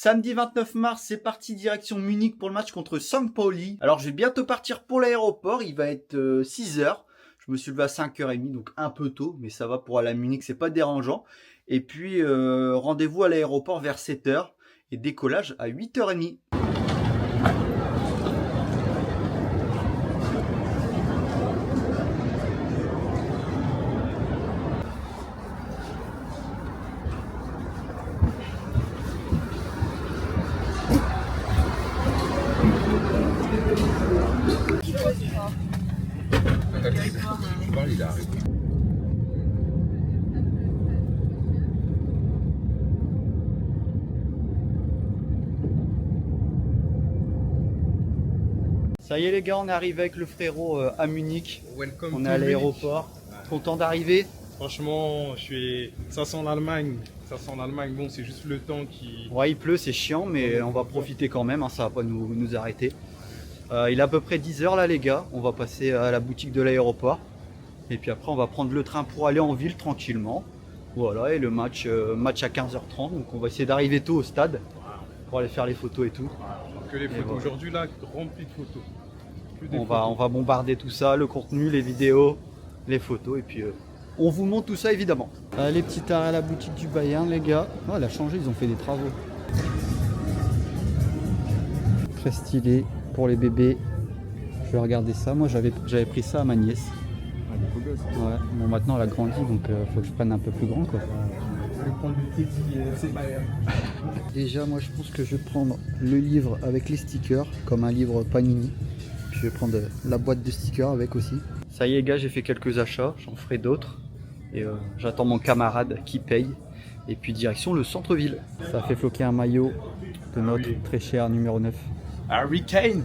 Samedi 29 mars, c'est parti direction Munich pour le match contre St. Pauli. Alors je vais bientôt partir pour l'aéroport, il va être 6h. Je me suis levé à 5h30, donc un peu tôt, mais ça va pour aller à Munich, c'est pas dérangeant. Et puis rendez-vous à l'aéroport vers 7h et décollage à 8h30. Ça y est les gars, on est arrivé avec le frérot à Munich. Welcome on est to à l'aéroport. Content d'arriver. Franchement, ça sent l'Allemagne. Ça sent l'Allemagne. Bon, c'est juste le temps qui. Ouais, il pleut, c'est chiant, mais on va profiter quand même. Hein, ça va pas nous arrêter. Il est à peu près 10h là les gars. On va passer à la boutique de l'aéroport. Et puis après, on va prendre le train pour aller en ville tranquillement. Voilà, et le match à 15h30. Donc on va essayer d'arriver tôt au stade pour aller faire les photos et tout. Que les photos voilà. Aujourd'hui là, rempli de photos. On va bombarder tout ça, le contenu, les vidéos, les photos et puis on vous montre tout ça évidemment. Les petits arrêts à la boutique du Bayern les gars. Oh, elle a changé, ils ont fait des travaux. Très stylé pour les bébés. Je vais regarder ça. Moi j'avais pris ça à ma nièce. Ouais. Bon maintenant elle a grandi donc faut que je prenne un peu plus grand quoi. Je vais prendre le Teddy, c'est Bayern. Déjà moi je pense que je vais prendre le livre avec les stickers comme un livre Panini. Puis je vais prendre la boîte de stickers avec aussi. Ça y est gars, j'ai fait quelques achats, j'en ferai d'autres. Et j'attends mon camarade qui paye. Et puis direction le centre-ville. Ça a fait floquer un maillot de notre très cher numéro 9. Harry Kane.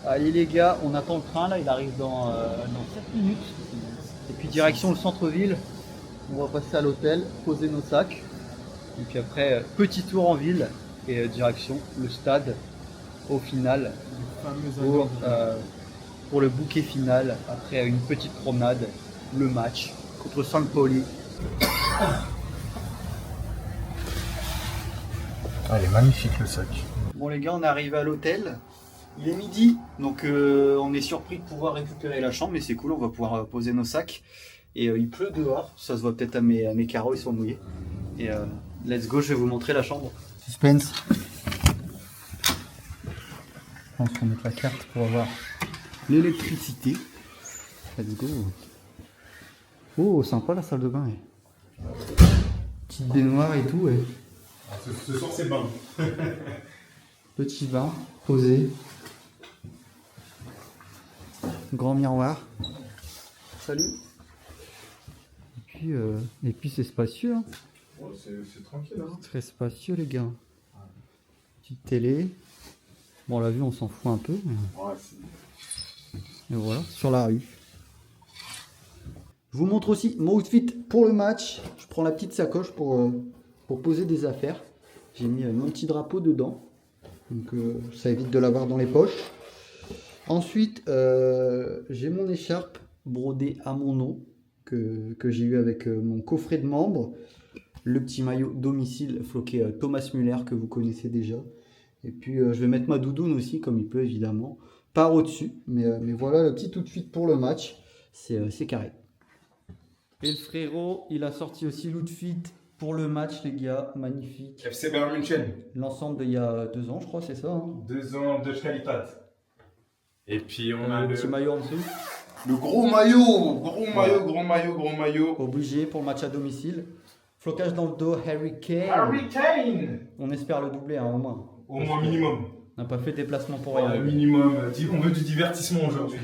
Allez les gars, on attend le train là, il arrive dans 7 minutes. Et puis direction le centre-ville. On va passer à l'hôtel, poser nos sacs. Et puis après, petit tour en ville et direction le stade au final pour le bouquet final. Après une petite promenade, le match contre St. Pauli. Ah, il est magnifique le sac. Bon les gars, on est arrivé à l'hôtel. Il est midi, donc on est surpris de pouvoir récupérer la chambre, mais c'est cool, on va pouvoir poser nos sacs. Et il pleut dehors, ça se voit peut-être à mes carreaux, ils sont mouillés. Et let's go, je vais vous montrer la chambre. Suspense. Je pense qu'on met la carte pour avoir l'électricité. Let's go. Oh, sympa la salle de bain. Petite baignoire et tout. Ouais. Ce soir c'est bain. Petit bain, posé. Grand miroir. Salut. Et puis c'est spacieux. Hein. Ouais, c'est tranquille. Hein. Très spacieux les gars. Petite télé. Bon la vue on s'en fout un peu. Mais... Ouais, et voilà, sur la rue. Je vous montre aussi mon outfit pour le match. Je prends la petite sacoche pour poser des affaires. J'ai mis mon petit drapeau dedans. Donc ça évite de l'avoir dans les poches. Ensuite, j'ai mon écharpe brodée à mon nom que j'ai eu avec mon coffret de membre. Le petit maillot domicile floqué Thomas Müller que vous connaissez déjà. Et puis je vais mettre ma doudoune aussi comme il peut évidemment. Par au-dessus. Mais voilà le petit outfit pour le match. C'est carré. Et le frérot, il a sorti aussi l'outfit pour le match les gars. Magnifique. FC Bayern München. L'ensemble d'il y a 2 ans je crois, c'est ça hein. 2 ans de Qualitat. Et puis on a le petit maillot en dessous. Le gros maillot. Obligé pour le match à domicile. Flocage dans le dos, Harry Kane. Harry Kane. On espère le doubler hein, au moins. Au moins minimum. On n'a pas fait de déplacement pour rien. Minimum. On veut du divertissement aujourd'hui.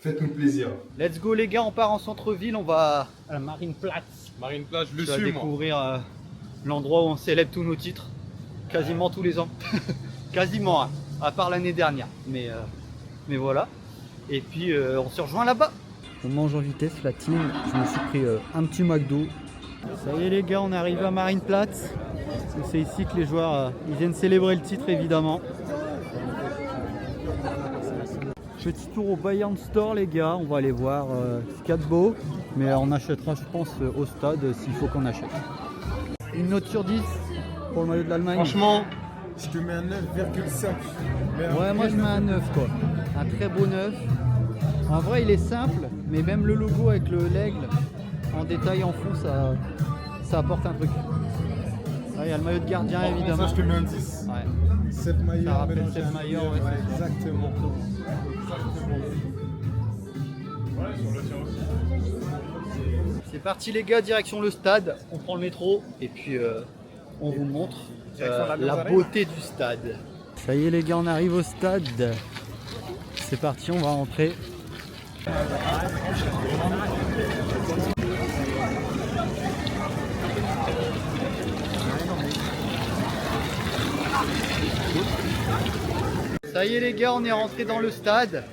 Faites-nous plaisir. Let's go les gars, on part en centre-ville, on va à la Marienplatz. Marienplatz, je le Tu vas suis moi. découvrir l'endroit où on célèbre tous nos titres. Quasiment tous les ans. Quasiment, hein, à part l'année dernière. Mais voilà. Et puis on se rejoint là-bas. On mange en vitesse la team. Je me suis pris un petit McDo. Ça y est les gars, on est arrivé à Marienplatz. C'est ici que les joueurs ils viennent célébrer le titre évidemment. Petit tour au Bayern Store les gars, on va aller voir ce qu'il y a de beau. Mais on achètera je pense au stade s'il faut qu'on achète. Une note sur 10. pour le maillot de l'Allemagne? Franchement, je te mets un 9,5. Ouais, moi je mets un 9 quoi. Un très beau 9. En vrai, il est simple, mais même le logo avec l'aigle en détail en fond, ça apporte un truc. Là, il y a le maillot de gardien évidemment. Ça, je te mets un 10. Ouais. 7 maillots. Ça rappelle 7 maillots, ouais, c'est ça. exactement. Ouais, sur le tien aussi. C'est parti les gars, direction le stade. On prend le métro et puis on vous montre la beauté du stade. Ça y est les gars, on arrive au stade. C'est parti, on va rentrer. Ça y est les gars, on est rentré dans le stade.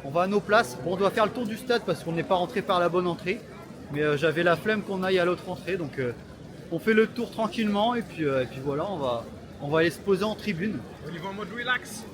On va à nos places. Bon, on doit faire le tour du stade parce qu'on n'est pas rentré par la bonne entrée. Mais j'avais la flemme qu'on aille à l'autre entrée. Donc on fait le tour tranquillement et puis voilà, on va aller se poser en tribune. On y va en mode relax.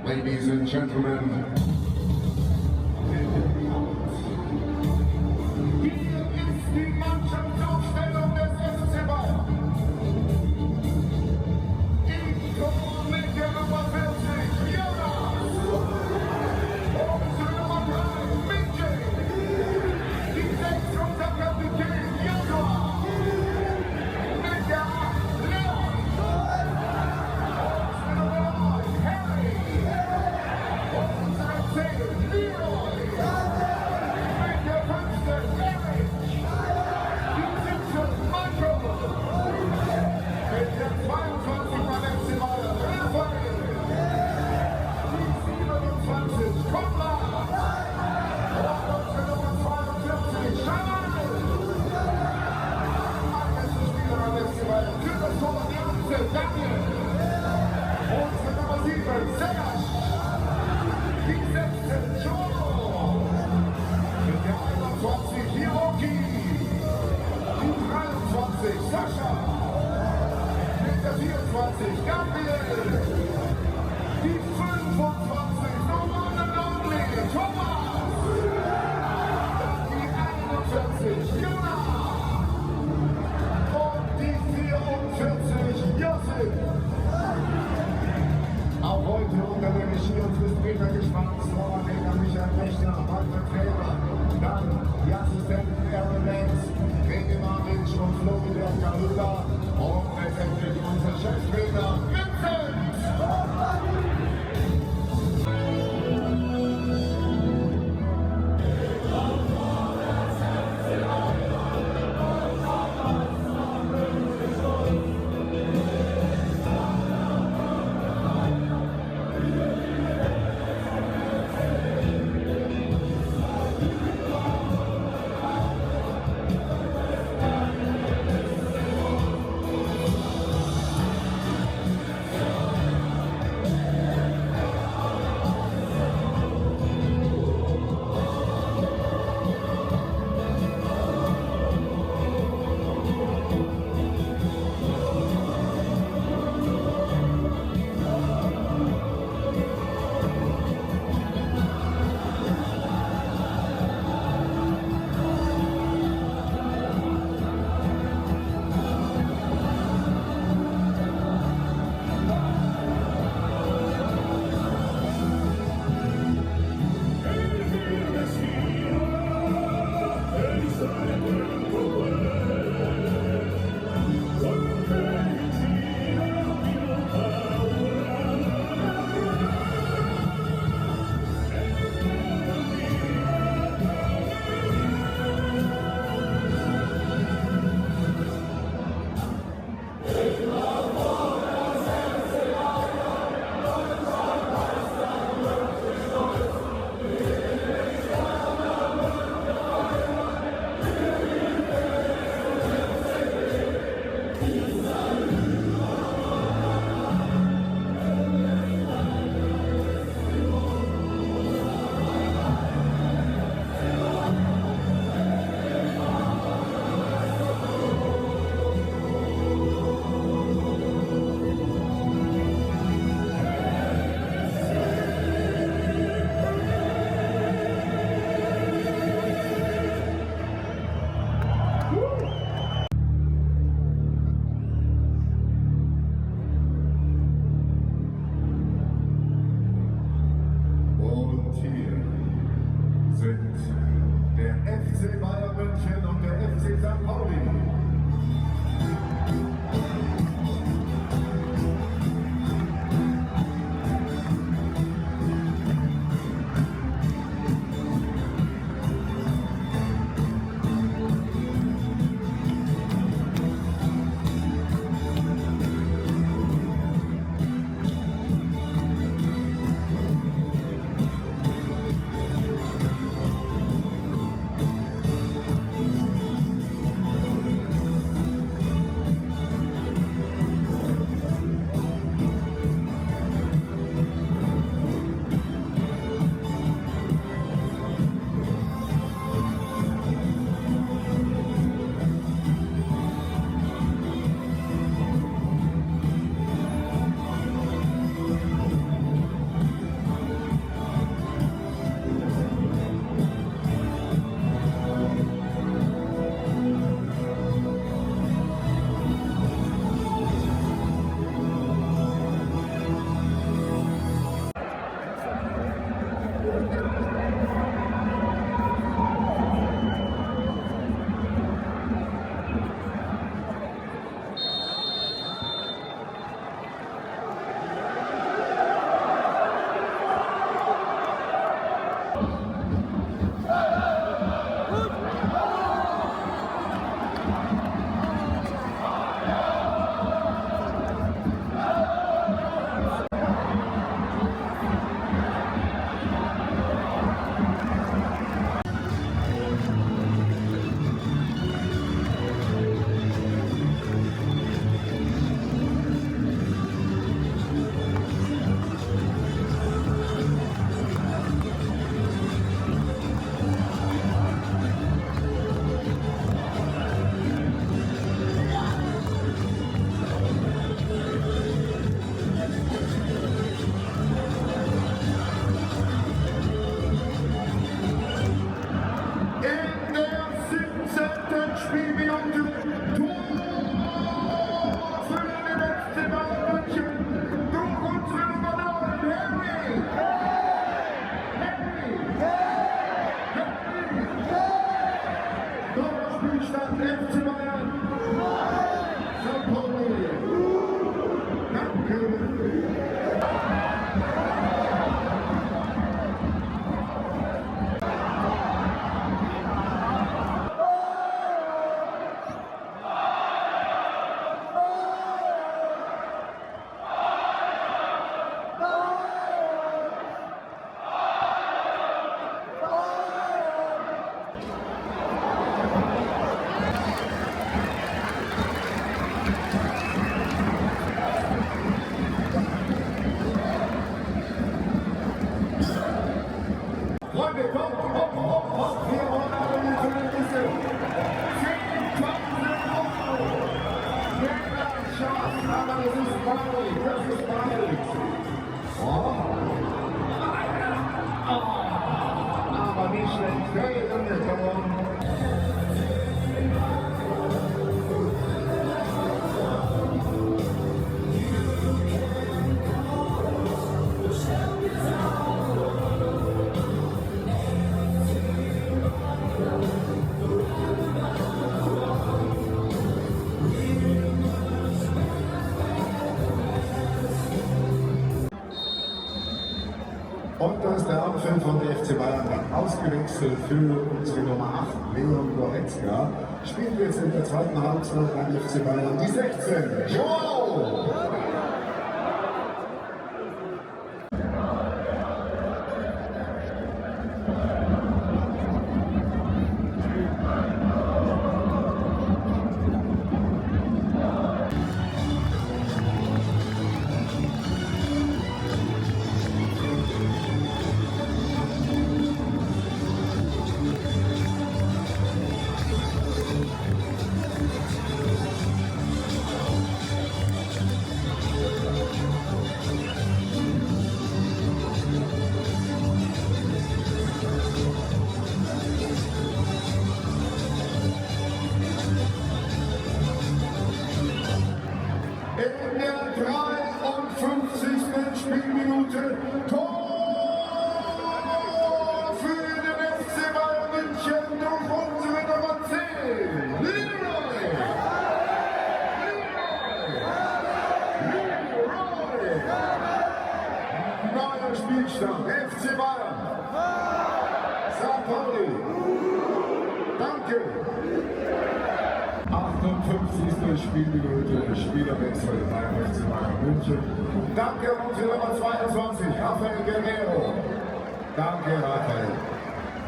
Ladies and gentlemen, hier ist die Mannschaftsaufstellung des FC Bayern. Im Tor mit der Nummer 40, Jonas. Und zur Nummer 3, Mitchell. Die 6, unser Kapitän, Joshua. Mit der 8, Leon. Und zur Nummer 9, Harry. Sascha, mit der 24, Gabriel, die 25, Normale Thomas, die 41, Jonas und die 44, Josef. Auch heute unter der Regie unseres Peter Gespanns, Torwarttrainer Michael Rechner, Walter Träger, dann die Assistenten Aaron Lenz, René Maric und Florian Kalula und letztendlich unser Cheftrainer Vincent. Chance, aber das ist bald, das ist bald. Oh. Aber nicht schlecht, der Tor. Und da ist der Abpfiff von der FC Bayern ausgewechselt für unsere Nummer 8, Leon Goretzka. Spielt jetzt in der zweiten Halbzeit beim FC Bayern die 16. Joao! In der 53. Spielminute Tor für den FC Bayern München durch unsere Nummer 10, Leroy! Neuer Spielstand, FC Bayern. St. Pauli. Danke. 58. Spielminute, Spielerwechsel beim FC Bayern München. Danke an unsere Nummer 22, Rafael Guerrero. Danke, Rafael.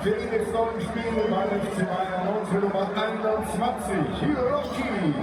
Für ihn jetzt noch im Spiel beim FC Bayern unsere Nummer 21, Hiroki.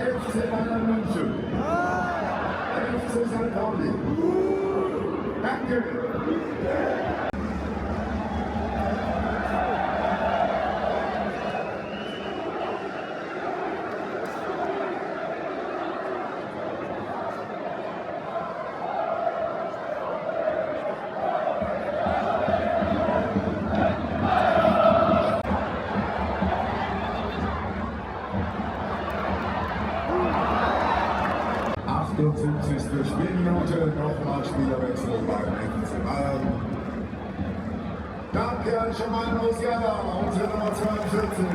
FC Bayern München. FC St. Pauli. Danke. Spielminute, nochmal Spielerwechsel beim FC Bayern. Danke an Jamal Musiala, unsere Nummer 42.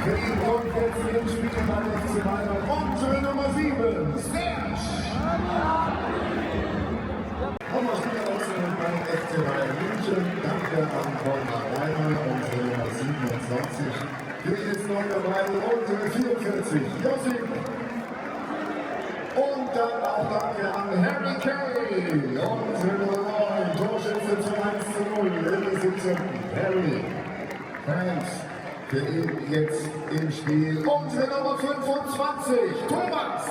Für ihn kommt jetzt im Spiel beim FC Bayern unsere Nummer 7, Serge. Nochmal Spielerwechsel beim FC Bayern München. Danke an Volker Reimer, unsere Nummer 27. Hier ist noch dabei unsere 44, Josip. Und dann auch danke an Harry Kane, unsere Nummer 9, Torschütze zum 1:0 in der 17. Harry, thanks. Für ihn jetzt im Spiel unsere Nummer 25, Thomas.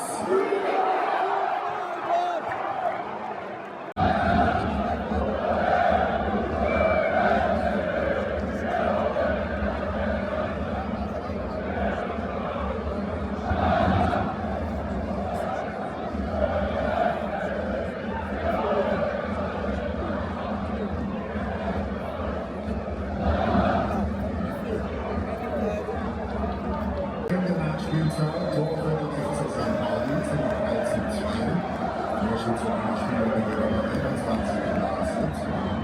In der Nachspielzeit Tor für den FC St. Pauli zum 1:2. Torschütze war der Spieler mit der Nummer 21 Lars Sitzmann.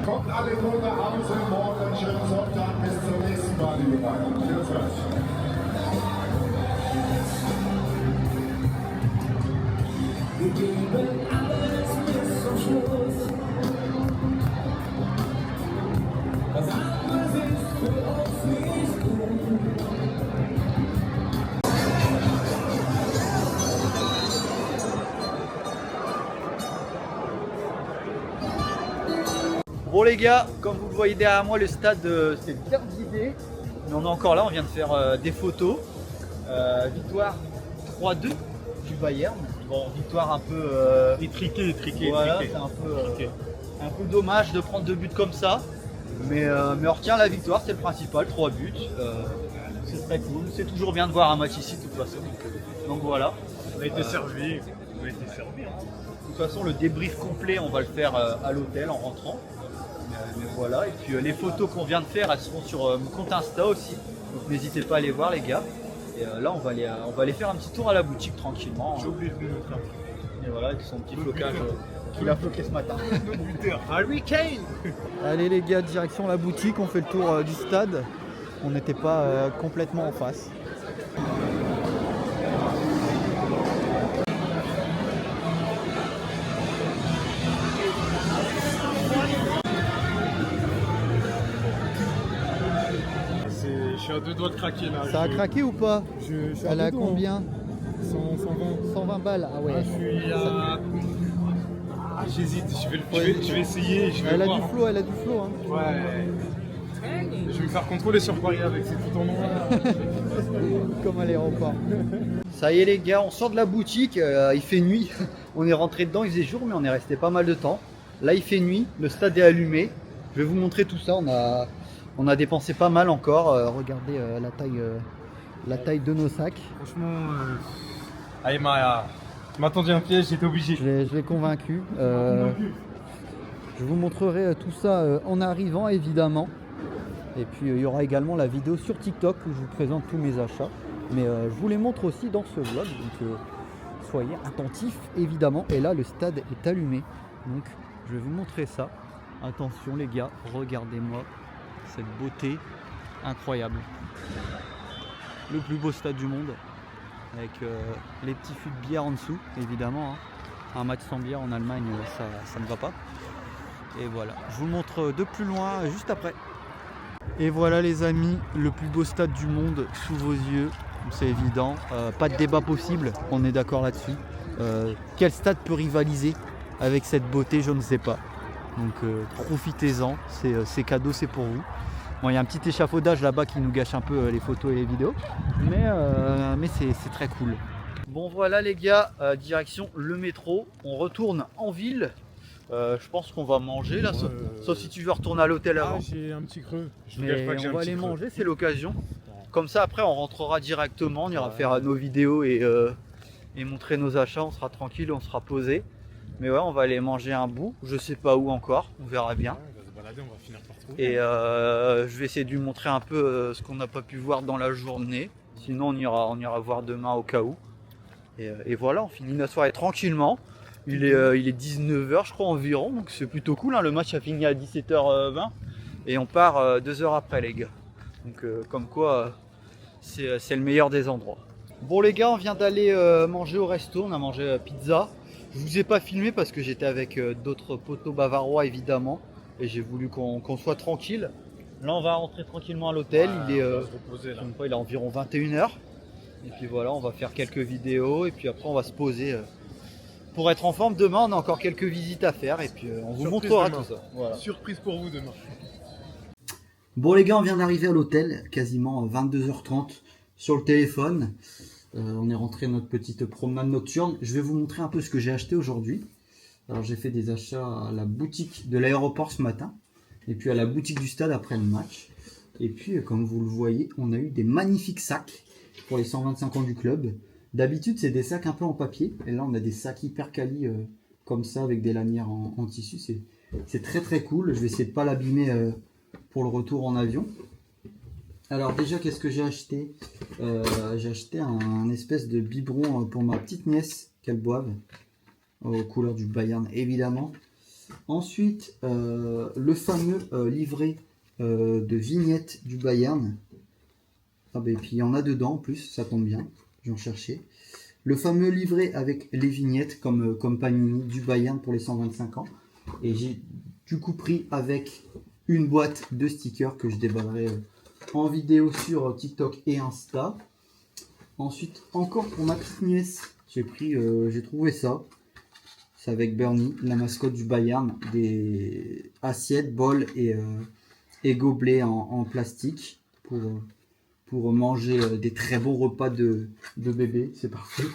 Kommt alle gut nach Hause, morgen schönen Sonntag, bis zum nächsten Mal, liebe Bayern. Tschüss. Wir geben alles bis zum Schluss. Was anderes ist für uns nicht gut. Bon les gars, comme vous le voyez derrière moi, le stade s'est bien vidé. Mais on est encore là, on vient de faire des photos. Victoire 3-2 du Bayern. Bon, victoire un peu... Étriqué. voilà, c'est un peu dommage de prendre 2 buts comme ça. Mais on retient la victoire, c'est le principal, 3 buts. C'est très cool, c'est toujours bien de voir un match ici de toute façon. Donc voilà. On a été servi. De toute façon, le débrief complet, on va le faire à l'hôtel en rentrant. Mais voilà, et puis les photos qu'on vient de faire, elles seront sur mon compte Insta aussi. Donc n'hésitez pas à les voir les gars. Et là, on va aller faire un petit tour à la boutique tranquillement. J'ai oublié de vous montrer. Et voilà, avec son petit flocage qu'il a floqué ce matin. Notre buteur, Harry Kane. Allez les gars, direction la boutique, on fait le tour du stade. On n'était pas complètement en face. Je suis à 2 doigts de craquer là. Ça a craqué ou pas? Je suis à Elle a 2 doigts, combien? 120. 120 balles, ah ouais. Ah, je suis à... Ah, j'hésite, je vais essayer, je vais Elle a voir. du flow, elle a du flow. Hein. Ouais. Je vais me faire contrôler sur Paris avec, c'est tout en noir. Comme à l'aéroport. Ça y est les gars, on sort de la boutique, il fait nuit. On est rentré dedans, il faisait jour mais on est resté pas mal de temps. Là il fait nuit, le stade est allumé. Je vais vous montrer tout ça, on a dépensé pas mal encore. Regardez la taille de nos sacs. Franchement, Aïma, tu m'as tendu un piège, j'étais obligé. Je l'ai convaincu. Je vous montrerai tout ça en arrivant évidemment. Et puis il y aura également la vidéo sur TikTok où je vous présente tous mes achats. Mais je vous les montre aussi dans ce vlog. Donc soyez attentifs évidemment. Et là le stade est allumé. Donc je vais vous montrer ça. Attention les gars, regardez-moi cette beauté incroyable. Le plus beau stade du monde. Avec les petits fûts de bière en dessous évidemment. Hein. Un match sans bière en Allemagne ça ne va pas. Et voilà, je vous le montre de plus loin juste après. Et voilà les amis, le plus beau stade du monde sous vos yeux, c'est évident. Pas de débat possible, on est d'accord là-dessus. Quel stade peut rivaliser avec cette beauté, je ne sais pas. Donc profitez-en, c'est cadeau, c'est pour vous. Bon, il y a un petit échafaudage là-bas qui nous gâche un peu les photos et les vidéos, mais c'est très cool. Bon voilà les gars, direction le métro, on retourne en ville. Je pense qu'on va manger là, sauf si tu veux retourner à l'hôtel avant. Ah, j'ai un petit creux. Je Mais on va aller manger, c'est l'occasion. Comme ça après on rentrera directement, on ira faire nos vidéos et montrer nos achats, on sera tranquille, on sera posé. Mais ouais, on va aller manger un bout, je sais pas où encore, on verra bien. Ouais, on va se balader, on va finir par trouver. Et je vais essayer de lui montrer un peu ce qu'on n'a pas pu voir dans la journée. Sinon on ira voir demain au cas où. Et voilà, on finit notre soirée tranquillement. Il est 19h je crois environ, donc c'est plutôt cool. Hein. Le match a fini à 17h20 et on part 2 heures après les gars. Donc comme quoi c'est le meilleur des endroits. Bon les gars, on vient d'aller manger au resto, on a mangé pizza. Je vous ai pas filmé parce que j'étais avec d'autres potos bavarois évidemment. Et j'ai voulu qu'on soit tranquille. Là on va rentrer tranquillement à l'hôtel, il est on va se reposer là. il est environ 21h. Et puis voilà, on va faire quelques vidéos et puis après on va se poser pour être en forme. Demain, on a encore quelques visites à faire et puis on vous Surprise montrera demain. tout ça. Voilà. Surprise pour vous demain. Bon les gars, on vient d'arriver à l'hôtel, quasiment 22h30 sur le téléphone. On est rentré notre petite promenade nocturne. Je vais vous montrer un peu ce que j'ai acheté aujourd'hui. Alors j'ai fait des achats à la boutique de l'aéroport ce matin et puis à la boutique du stade après le match. Et puis comme vous le voyez, on a eu des magnifiques sacs pour les 125 ans du club. D'habitude c'est des sacs un peu en papier et là on a des sacs hyper quali comme ça avec des lanières en tissu. C'est très très cool. Je vais essayer de pas l'abîmer pour le retour en avion. Alors déjà, qu'est-ce que j'ai acheté? J'ai acheté un espèce de biberon pour ma petite nièce qu'elle boive, aux couleurs du Bayern évidemment. Ensuite, le fameux livret de vignettes du Bayern. Ah ben, et puis il y en a dedans en plus, ça tombe bien, j'en cherchais. Le fameux livret avec les vignettes comme Panini du Bayern pour les 125 ans. Et j'ai du coup pris avec une boîte de stickers que je déballerai en vidéo sur TikTok et Insta. Ensuite, encore pour ma petite nièce, j'ai trouvé ça. C'est avec Bernie, la mascotte du Bayern, des assiettes, bols et gobelets en plastique pour manger des très bons repas de bébé. C'est parfait.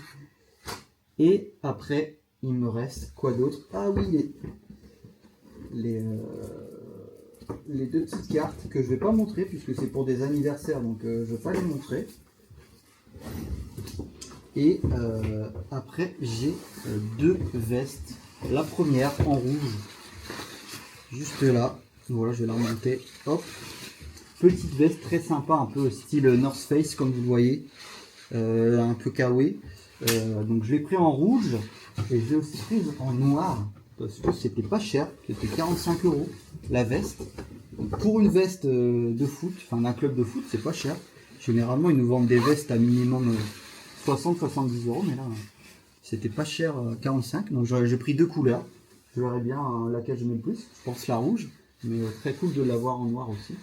Et après, il me reste quoi d'autre? Ah oui, les deux petites cartes que je vais pas montrer puisque c'est pour des anniversaires, donc je vais pas les montrer. Et après j'ai deux vestes. La première en rouge, juste là. Voilà, je vais la remonter. Hop, petite veste très sympa, un peu style North Face comme vous le voyez, un peu kawaii. Donc je l'ai pris en rouge et j'ai aussi pris en noir parce que c'était pas cher, c'était 45 € la veste. Donc pour une veste de foot, enfin d'un club de foot, c'est pas cher. Généralement ils nous vendent des vestes à minimum 60-70 €, mais là c'était pas cher, 45. Donc j'ai pris deux couleurs. Je verrai bien laquelle je mets le plus. Je pense la rouge, mais très cool de l'avoir en noir aussi.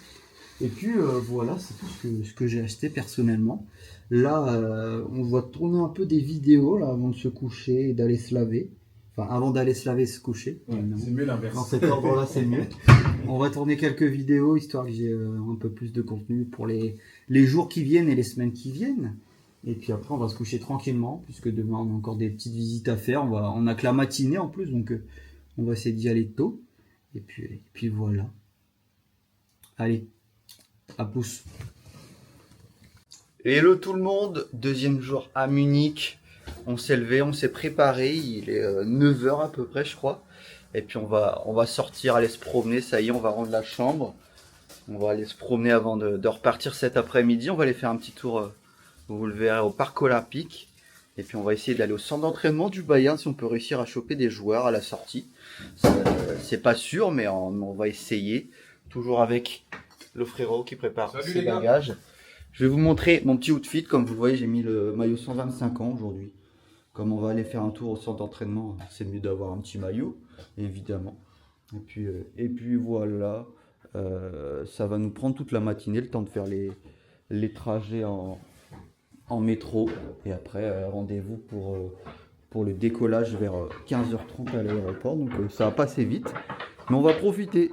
Et puis voilà, c'est tout ce que j'ai acheté personnellement. Là, on va tourner un peu des vidéos là, avant de se coucher et d'aller se laver. Enfin, avant d'aller se laver et se coucher. Ouais, c'est mieux l'inverse. Dans cet ordre-là, c'est mieux. On va tourner quelques vidéos, histoire que j'ai un peu plus de contenu pour les jours qui viennent et les semaines qui viennent. Et puis après, on va se coucher tranquillement, puisque demain, on a encore des petites visites à faire. On a que la matinée en plus, donc on va essayer d'y aller tôt. Et puis voilà. Allez, à plus. Hello tout le monde, deuxième jour à Munich. On s'est levé, on s'est préparé, il est 9h à peu près je crois. Et puis on va sortir, aller se promener, ça y est, on va rendre la chambre. On va aller se promener avant de repartir cet après-midi. On va aller faire un petit tour, vous le verrez, au parc olympique. Et puis on va essayer d'aller au centre d'entraînement du Bayern si on peut réussir à choper des joueurs à la sortie. C'est pas sûr, mais on va essayer. Toujours avec le frérot qui prépare ses bagages. Je vais vous montrer mon petit outfit. Comme vous le voyez, j'ai mis le maillot 125 ans aujourd'hui. Comme on va aller faire un tour au centre d'entraînement, c'est mieux d'avoir un petit maillot, évidemment. Et puis voilà, ça va nous prendre toute la matinée, le temps de faire les trajets en métro. Et après, rendez-vous pour le décollage vers 15h30 à l'aéroport. Donc ça va passer vite, mais on va profiter.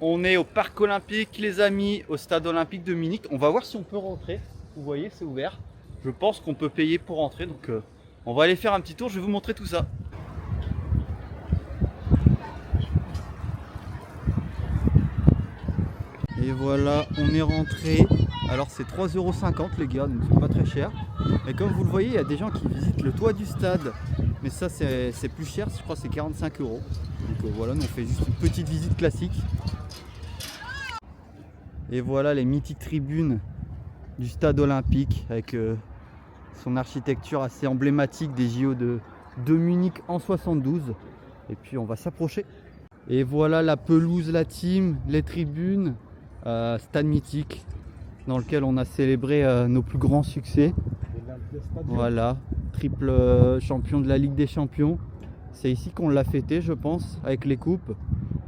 On est au parc olympique les amis, au stade olympique de Munich. On va voir si on peut rentrer. Vous voyez, c'est ouvert. Je pense qu'on peut payer pour rentrer. Donc on va aller faire un petit tour, je vais vous montrer tout ça. Et voilà, on est rentré. Alors c'est 3,50 € les gars, donc c'est pas très cher. Et comme vous le voyez, il y a des gens qui visitent le toit du stade. Mais ça c'est plus cher, je crois que c'est 45 €. Donc voilà, nous on fait juste une petite visite classique. Et voilà les mythiques tribunes du stade olympique avec son architecture assez emblématique des JO de Munich en 72. Et puis on va s'approcher. Et voilà la pelouse, la team, les tribunes, stade mythique dans lequel on a célébré nos plus grands succès. Voilà, triple champion de la Ligue des Champions. C'est ici qu'on l'a fêté je pense avec les coupes.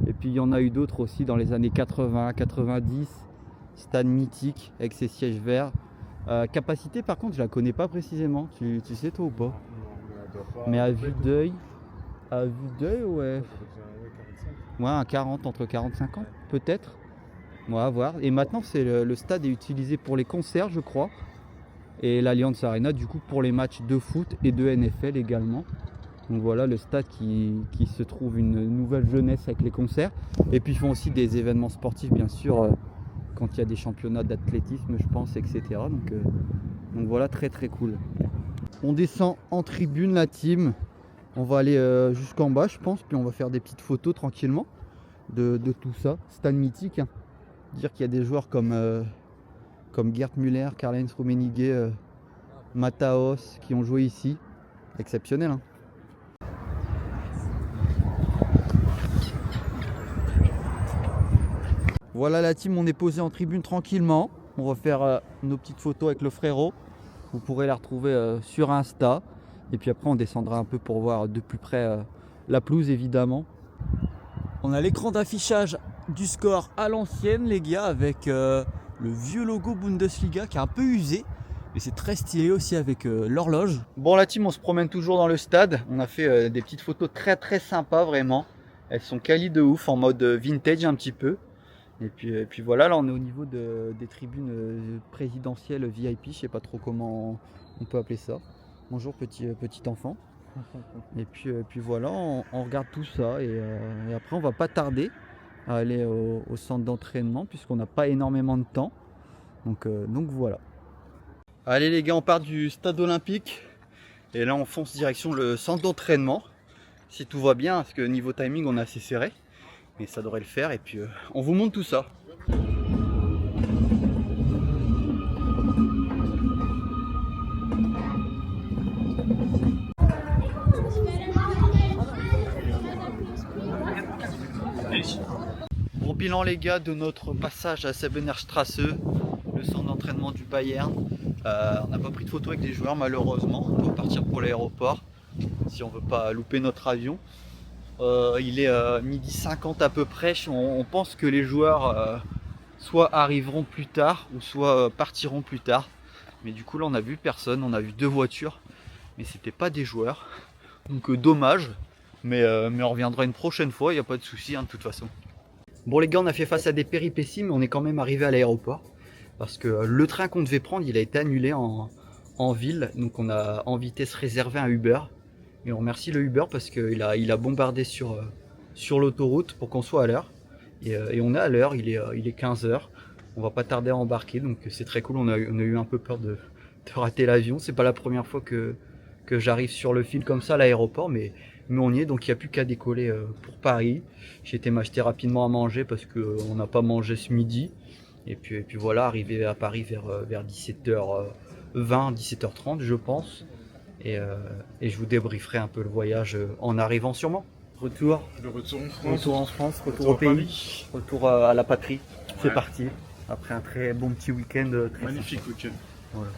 Et puis il y en a eu d'autres aussi dans les années 80, 90. Stade mythique avec ses sièges verts. Capacité par contre je la connais pas précisément. Tu sais toi ou pas? Mais à vue d'œil, ouais. Ouais, un 40, entre 40 et 50 peut-être. On va voir. Et maintenant c'est le stade est utilisé pour les concerts je crois. Et l'Allianz Arena du coup pour les matchs de foot et de NFL également. Donc voilà le stade qui se trouve une nouvelle jeunesse avec les concerts. Et puis ils font aussi des événements sportifs bien sûr quand il y a des championnats d'athlétisme je pense etc. Donc voilà très très cool. On descend en tribune la team. On va aller jusqu'en bas je pense. Puis on va faire des petites photos tranquillement de tout ça. Stade mythique. Hein. Dire qu'il y a des joueurs comme Gerd Müller, Karl-Heinz Rummenigge, Mataos qui ont joué ici. Exceptionnel. Hein. Voilà la team, on est posé en tribune tranquillement. On va faire nos petites photos avec le frérot. Vous pourrez la retrouver sur Insta. Et puis après on descendra un peu pour voir de plus près la pelouse évidemment. On a l'écran d'affichage du score à l'ancienne les gars avec le vieux logo Bundesliga qui est un peu usé. Mais c'est très stylé aussi avec l'horloge. Bon la team on se promène toujours dans le stade. On a fait des petites photos très très sympas vraiment. Elles sont quali de ouf en mode vintage un petit peu. Et puis voilà, là on est au niveau des tribunes présidentielles VIP, je sais pas trop comment on peut appeler ça. Bonjour petit enfant. Et puis voilà, on regarde tout ça et après on va pas tarder à aller au centre d'entraînement puisqu'on n'a pas énormément de temps. Donc voilà. Allez les gars, on part du stade olympique et là on fonce direction le centre d'entraînement. Si tout va bien, parce que niveau timing on est assez serré. Mais ça devrait le faire et puis on vous montre tout ça. Bon bilan les gars de notre passage à Sebenerstrasse, le centre d'entraînement du Bayern. On n'a pas pris de photo avec des joueurs malheureusement. On doit partir pour l'aéroport si on veut pas louper notre avion. Il est 12h50 à peu près. On pense que les joueurs soit arriveront plus tard ou soit partiront plus tard. Mais du coup là on a vu personne, on a vu 2 voitures. Mais c'était pas des joueurs. Donc dommage. Mais on reviendra une prochaine fois, il n'y a pas de souci hein, de toute façon. Bon les gars, on a fait face à des péripéties mais on est quand même arrivé à l'aéroport. Parce que le train qu'on devait prendre il a été annulé en ville. Donc on a en vitesse réservé un Uber. Et on remercie le Uber parce qu'il a bombardé sur l'autoroute pour qu'on soit à l'heure. Et on est à l'heure, il est 15h. On va pas tarder à embarquer, donc c'est très cool. On a eu un peu peur de rater l'avion. C'est pas la première fois que j'arrive sur le fil comme ça à l'aéroport, mais on y est, donc il n'y a plus qu'à décoller pour Paris. J'ai été m'acheter rapidement à manger parce qu'on n'a pas mangé ce midi. Et puis voilà, arrivé à Paris vers 17h20, 17h30 je pense. Et je vous débrieferai un peu le voyage en arrivant sûrement. Retour en France, retour au pays, Paris. retour à la patrie. C'est Ouais. parti. Après un très bon petit week-end. Très Magnifique week-end. Voilà.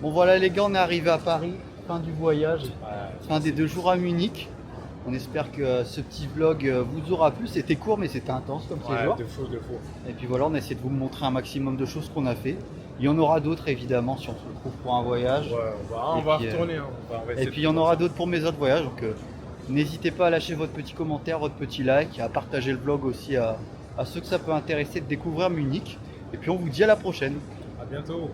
Bon voilà les gars, on est arrivé à Paris, fin du voyage, fin des 2 jours à Munich. On espère que ce petit vlog vous aura plu. C'était court mais c'était intense comme séjour. De fou. Et puis voilà, on a essayé de vous montrer un maximum de choses qu'on a fait. Il y en aura d'autres évidemment si on se retrouve pour un voyage. Ouais, on Et va puis, retourner. Hein. On va Et essayer puis il de y en faire aura ça. d'autres pour mes autres voyages. Donc n'hésitez pas à lâcher votre petit commentaire, votre petit like, à partager le vlog aussi à ceux que ça peut intéresser de découvrir Munich. Et puis on vous dit à la prochaine. À bientôt.